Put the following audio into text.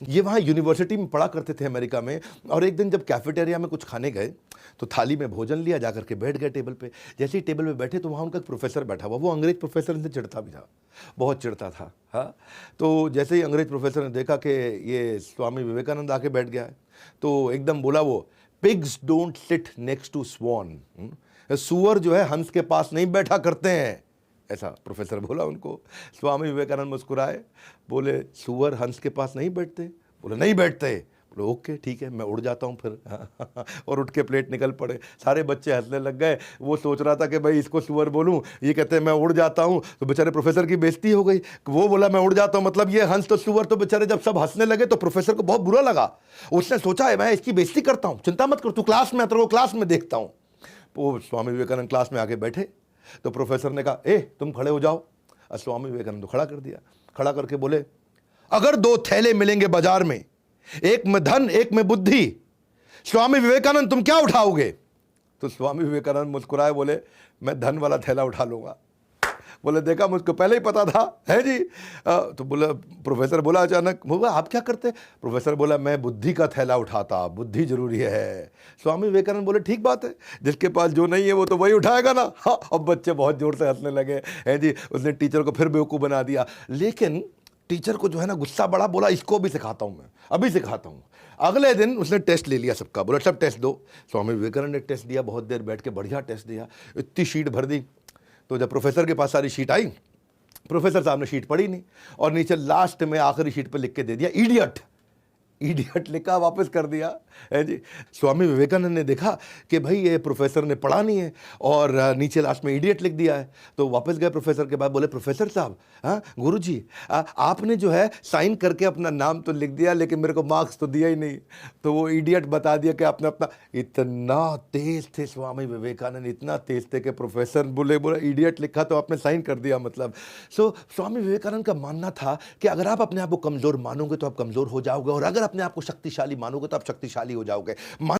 ये वहाँ यूनिवर्सिटी में पढ़ा करते थे अमेरिका में। और एक दिन जब कैफेटेरिया में कुछ खाने गए तो थाली में भोजन लिया, जाकर के बैठ गए टेबल पे। जैसे ही टेबल पे बैठे तो वहाँ उनका एक प्रोफेसर बैठा हुआ, वो अंग्रेज प्रोफेसर इनसे चिढ़ता भी था, बहुत चिढ़ता था। हाँ, तो जैसे ही अंग्रेज प्रोफेसर ने देखा कि ये स्वामी विवेकानंद आके बैठ गया है तो एकदम बोला वो, pigs don't sit next to swan, सुअर जो है हंस के पास नहीं बैठा करते हैं, ऐसा प्रोफेसर बोला उनको। स्वामी विवेकानंद मुस्कुराए, बोले सुअर हंस के पास नहीं बैठते? बोले नहीं बैठते। बोले ओके ठीक है, मैं उड़ जाता हूँ फिर। और उठ के प्लेट निकल पड़े। सारे बच्चे हंसने लग गए। वो सोच रहा था कि भाई इसको सुअर बोलूँ, ये कहते हैं मैं उड़ जाता हूँ, तो बेचारे प्रोफेसर की बेइज्जती हो गई। वो बोला मैं उड़ जाता हूँ, मतलब ये हंस तो सुअर, तो बेचारे जब सब हंसने लगे तो प्रोफेसर को बहुत बुरा लगा। उसने सोचा है मैं इसकी बेइज्जती करता हूँ, चिंता मत कर, तू क्लास में, तेरे को क्लास में देखता हूँ। वो स्वामी विवेकानंद क्लास में आके बैठे तो प्रोफेसर ने कहा ए तुम खड़े हो जाओ। स्वामी विवेकानंद को खड़ा कर दिया। खड़ा करके बोले, अगर दो थैले मिलेंगे बाजार में, एक में धन एक में बुद्धि, स्वामी विवेकानंद तुम क्या उठाओगे? तो स्वामी विवेकानंद मुस्कुराए, बोले मैं धन वाला थैला उठा लूंगा। बोले देखा, मुझको पहले ही पता था, है जी। तो बोला, प्रोफेसर बोला अचानक, बोला आप क्या करते? प्रोफेसर बोला मैं बुद्धि का थैला उठाता, बुद्धि जरूरी है। स्वामी विवेकानंद बोले ठीक बात है, जिसके पास जो नहीं है वो तो वही उठाएगा ना। हाँ, अब बच्चे बहुत जोर से हंसने लगे, है जी। उसने टीचर को फिर बेवकूफ़ बना दिया। लेकिन टीचर को जो है ना गुस्सा बड़ा, बोला इसको भी सिखाता हूँ, मैं अभी सिखाता हूँ। अगले दिन उसने टेस्ट ले लिया सबका, बोला सब टेस्ट दो। स्वामी विवेकानंद ने टेस्ट दिया, बहुत देर बैठ के बढ़िया टेस्ट दिया, इतनी शीट भर दी। तो जब प्रोफेसर के पास सारी शीट आई, प्रोफेसर साहब ने शीट पढ़ी नहीं और नीचे लास्ट में आखिरी शीट पर लिख के दे दिया इडियट। इडियट लिखा, वापस कर दिया, है जी। स्वामी विवेकानंद ने देखा कि भाई ये प्रोफेसर ने पढ़ा नहीं है और नीचे लास्ट में इडियट लिख दिया है। तो वापस गए प्रोफेसर के पास, बोले प्रोफेसर साहब, हाँ गुरुजी, आपने जो है साइन करके अपना नाम तो लिख दिया लेकिन मेरे को मार्क्स तो दिया ही नहीं। तो वो इडियट बता दिया कि आपने अपना, इतना तेज थे स्वामी विवेकानंद, इतना तेज थे कि प्रोफेसर बोले इडियट लिखा तो आपने साइन कर दिया, मतलब। सो स्वामी विवेकानंद का मानना था कि अगर आप अपने आप को कमज़ोर मानोगे तो आप कमज़ोर हो जाओगे, और अगर अपने आप को शक्तिशाली मानोगे तो आप शक्तिशाली हो जाओगे।